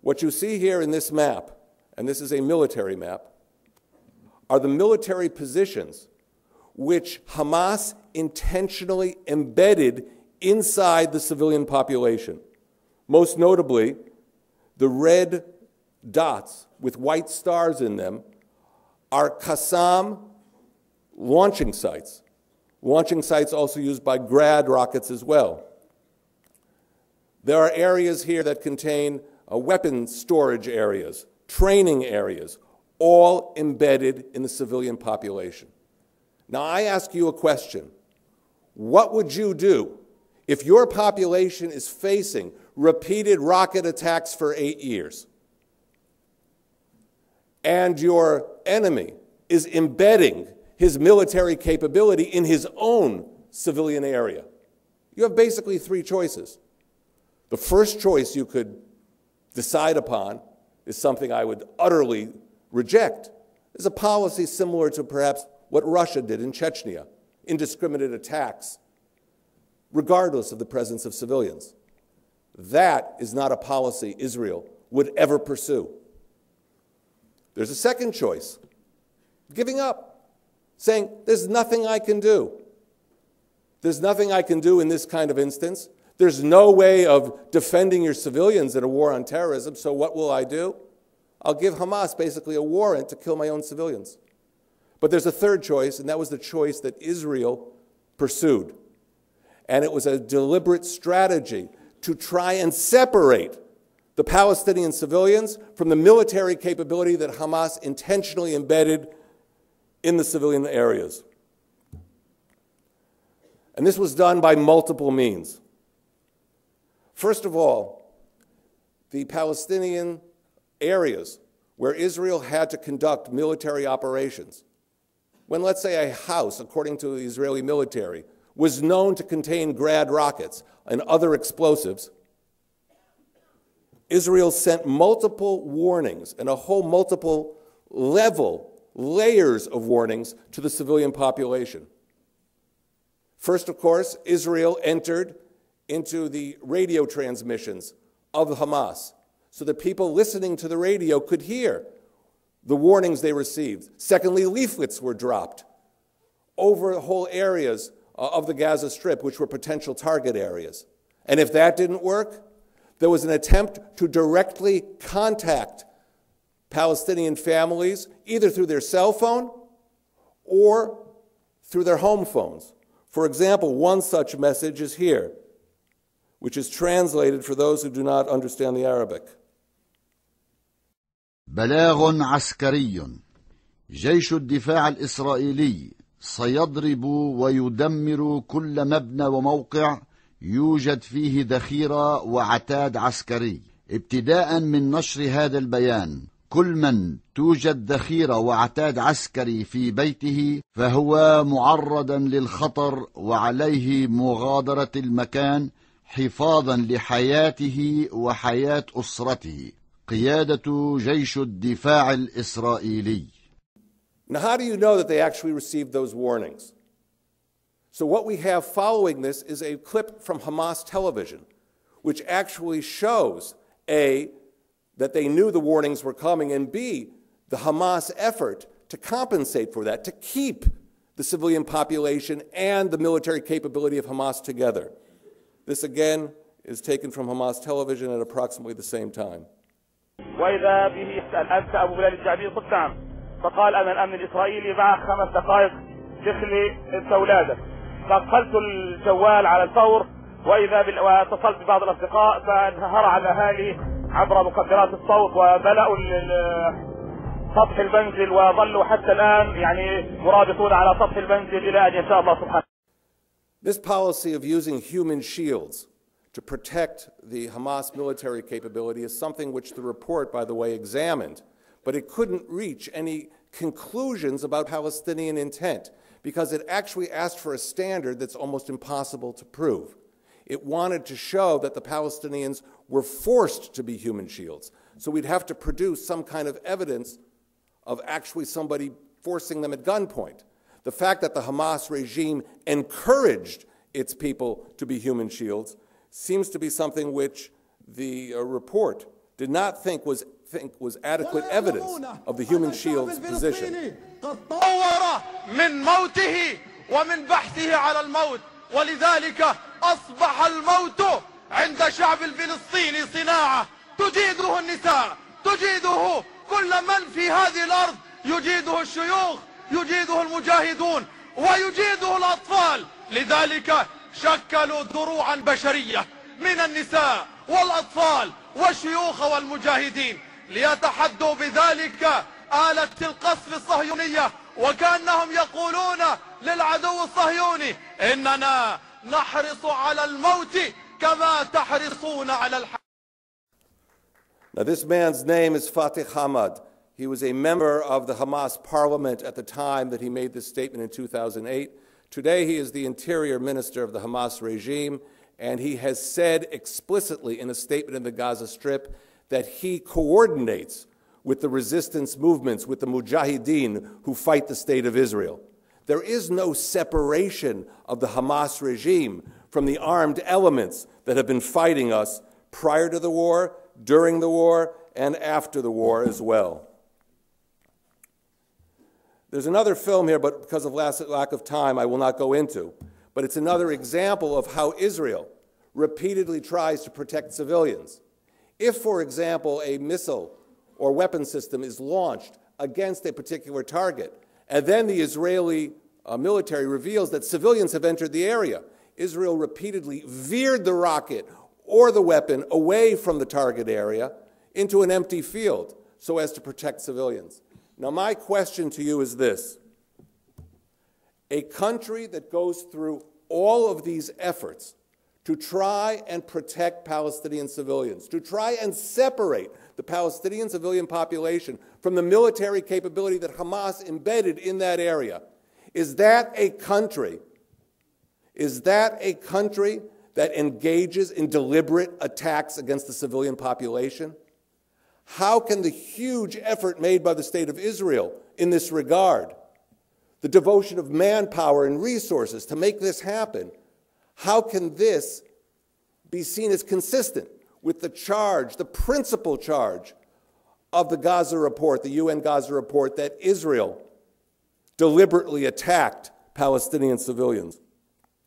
What you see here in this map, and this is a military map, are the military positions which Hamas intentionally embedded inside the civilian population. Most notably, the red dots with white stars in them are Qassam launching sites also used by Grad rockets as well. There are areas here that contain weapon storage areas, training areas, all embedded in the civilian population. Now, I ask you a question. What would you do if your population is facing repeated rocket attacks for 8 years and your enemy is embedding his military capability in his own civilian area? You have basically three choices. The first choice you could decide upon is something I would utterly reject. It's a policy similar to perhaps what Russia did in Chechnya, indiscriminate attacks, regardless of the presence of civilians. That is not a policy Israel would ever pursue. There's a second choice, giving up, saying, there's nothing I can do. There's nothing I can do in this kind of instance. There's no way of defending your civilians in a war on terrorism, so what will I do? I'll give Hamas basically a warrant to kill my own civilians. But there's a third choice, and that was the choice that Israel pursued. And it was a deliberate strategy to try and separate the Palestinian civilians from the military capability that Hamas intentionally embedded in the civilian areas. And this was done by multiple means. First of all, the Palestinian areas where Israel had to conduct military operations, when, let's say, a house, according to the Israeli military, was known to contain Grad rockets and other explosives, Israel sent multiple warnings and a whole multiple layers of warnings to the civilian population. First, of course, Israel entered into the radio transmissions of Hamas so that people listening to the radio could hear the warnings they received. Secondly, leaflets were dropped over whole areas of the Gaza Strip, which were potential target areas. And if that didn't work, there was an attempt to directly contact Palestinian families, either through their cell phone or through their home phones. For example, one such message is here, which is translated for those who do not understand the Arabic. بلاغ عسكري. جيش الدفاع الإسرائيلي سيضرب ويدمر كل مبنى وموقع يوجد فيه ذخيرة وعتاد عسكري. ابتداء من نشر هذا البيان، كل من توجد ذخيرة وعتاد عسكري في بيته فهو معرضا للخطر وعليه مغادرة المكان حفاظا لحياته وحياة أسرته. قيادة جيش الدفاع الإسرائيلي. Now, how do you know that they actually received those warnings? So what we have following this is a clip from Hamas television, which actually shows, A, that they knew the warnings were coming, and B, the Hamas effort to compensate for that, to keep the civilian population and the military capability of Hamas together. This, again, is taken from Hamas television at approximately the same time. وإذا به الأمس أبو بلال الجعبي قدام فقال أنا الأمن الإسرائيلي معك 5 دقائق دخلي أنت أولادك. فقفلت الجوال على الفور وإذا واتصلت ببعض الأصدقاء فانهار على أهالي عبر مكبرات الصوت وبلأوا سطح المنزل وظلوا حتى الآن يعني مرابطون على سطح المنزل إلى أن يشاء الله سبحانه. This policy of using human shields to protect the Hamas military capability is something which the report, by the way, examined, but it couldn't reach any conclusions about Palestinian intent because it actually asked for a standard that's almost impossible to prove. It wanted to show that the Palestinians were forced to be human shields. So we'd have to produce some kind of evidence of actually somebody forcing them at gunpoint. The fact that the Hamas regime encouraged its people to be human shields seems to be something which the report did not think was adequate evidence of the human shield's position. تطور من موته ومن بحثه على الموت، ولذلك أصبح الموت عند شعب الفلسطيني صناعة تجيده النساء، تجيده كل من في هذه الأرض، يجيده الشيوخ، يجيده المجاهدون، ويجيده الأطفال. لذلك شكلوا دروعا بشرية من النساء والأطفال والشيوخ والمجاهدين ليتحدوا بذلك آلة القصف الصهيونية، وكأنهم يقولون للعدو الصهيوني إننا نحرص على الموت كما تحرصون على الحياة. Now this man's name is Fatih Hamad. He was a member of the Hamas parliament at the time that he made this statement in 2008. Today he is the interior minister of the Hamas regime, and he has said explicitly in a statement in the Gaza Strip that he coordinates with the resistance movements, with the mujahideen who fight the state of Israel. There is no separation of the Hamas regime from the armed elements that have been fighting us prior to the war, during the war, and after the war as well. There's another film here, but because of lack of time, I will not go into. But it's another example of how Israel repeatedly tries to protect civilians. If, for example, a missile or weapon system is launched against a particular target, and then the Israeli military reveals that civilians have entered the area, Israel repeatedly veered the rocket or the weapon away from the target area into an empty field so as to protect civilians. Now, my question to you is this. A country that goes through all of these efforts to try and protect Palestinian civilians, to try and separate the Palestinian civilian population from the military capability that Hamas embedded in that area, is that a country that engages in deliberate attacks against the civilian population? How can the huge effort made by the State of Israel in this regard, the devotion of manpower and resources to make this happen, how can this be seen as consistent with the charge, the principal charge of the Gaza Report, the UN Gaza Report, that Israel deliberately attacked Palestinian civilians?